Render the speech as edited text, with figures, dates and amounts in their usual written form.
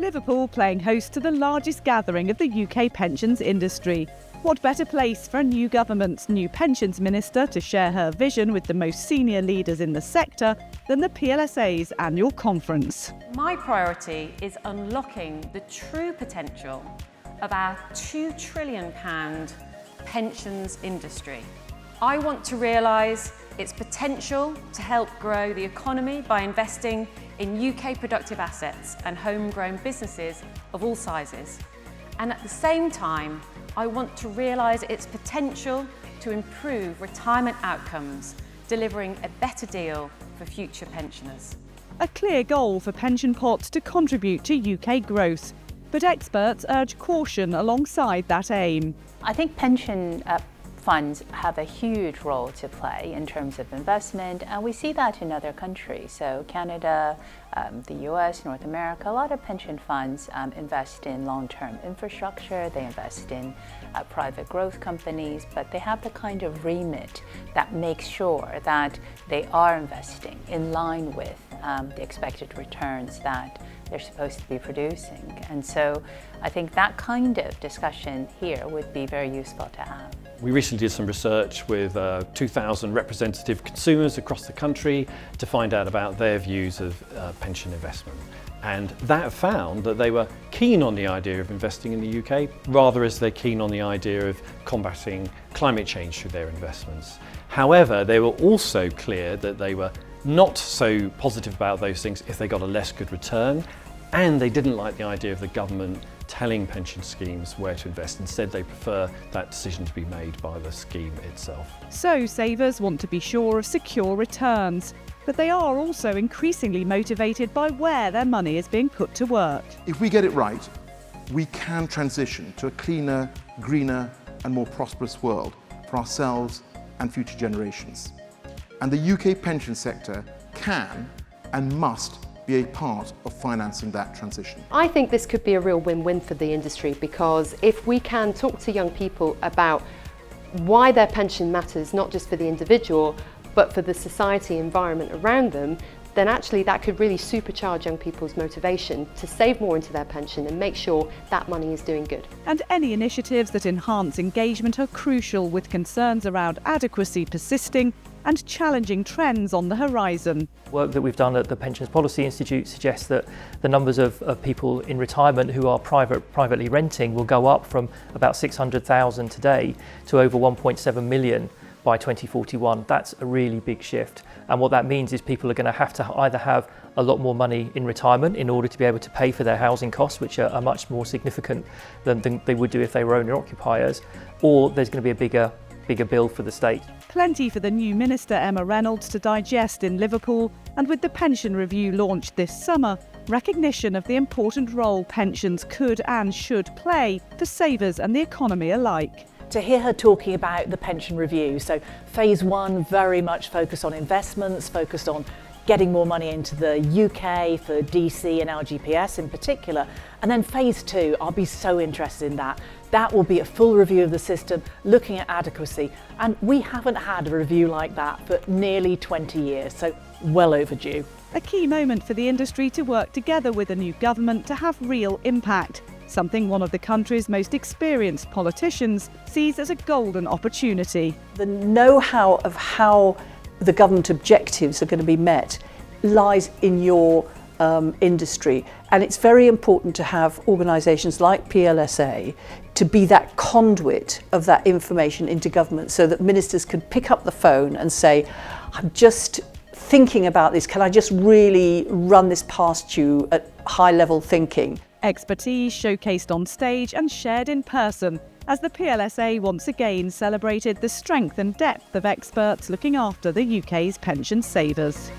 Liverpool playing host to the largest gathering of the UK pensions industry. What better place for a new government's new pensions minister to share her vision with the most senior leaders in the sector than the PLSA's annual conference? My priority is unlocking the true potential of our £2 trillion pensions industry. I want to realise its potential to help grow the economy by investing in UK productive assets and homegrown businesses of all sizes. And at the same time, I want to realise its potential to improve retirement outcomes, delivering a better deal for future pensioners. A clear goal for pension pots to contribute to UK growth, but experts urge caution alongside that aim. I think pension funds have a huge role to play in terms of investment, and we see that in other countries. So Canada, the US, North America, a lot of pension funds invest in long-term infrastructure, they invest in private growth companies, but they have the kind of remit that makes sure that they are investing in line with the expected returns that they're supposed to be producing. And so I think that kind of discussion here would be very useful to have. We recently did some research with 2,000 representative consumers across the country to find out about their views of pension investment. And that found that they were keen on the idea of investing in the UK, rather as they're keen on the idea of combating climate change through their investments. However, they were also clear that they were not so positive about those things if they got a less good return, and they didn't like the idea of the government telling pension schemes where to invest. Instead, they prefer that decision to be made by the scheme itself. So savers want to be sure of secure returns, but they are also increasingly motivated by where their money is being put to work. If we get it right, we can transition to a cleaner, greener and more prosperous world for ourselves and future generations. And the UK pension sector can and must be a part of financing that transition. I think this could be a real win-win for the industry, because if we can talk to young people about why their pension matters, not just for the individual, but for the society environment around them, then actually that could really supercharge young people's motivation to save more into their pension and make sure that money is doing good. And any initiatives that enhance engagement are crucial, with concerns around adequacy persisting and challenging trends on the horizon. Work that we've done at the Pensions Policy Institute suggests that the numbers of people in retirement who are privately renting will go up from about 600,000 today to over 1.7 million by 2041. That's a really big shift. And what that means is people are going to have either have a lot more money in retirement in order to be able to pay for their housing costs, which are much more significant than they would do if they were owner-occupiers, or there's going to be a bigger bill for the state. Plenty for the new Minister Emma Reynolds to digest in Liverpool, and with the pension review launched this summer, recognition of the important role pensions could and should play for savers and the economy alike. To hear her talking about the pension review, so phase one very much focused on investments, focused on getting more money into the UK for DC and LGPS in particular, and then phase two, I'll be so interested in that. That will be a full review of the system, looking at adequacy, and we haven't had a review like that for nearly 20 years, so well overdue. A key moment for the industry to work together with a new government to have real impact, something one of the country's most experienced politicians sees as a golden opportunity. The know-how of how the government objectives are going to be met lies in your industry, and it's very important to have organisations like PLSA to be that conduit of that information into government, so that ministers can pick up the phone and say, I'm just thinking about this, can I just really run this past you at high level thinking? Expertise showcased on stage and shared in person, as the PLSA once again celebrated the strength and depth of experts looking after the UK's pension savers.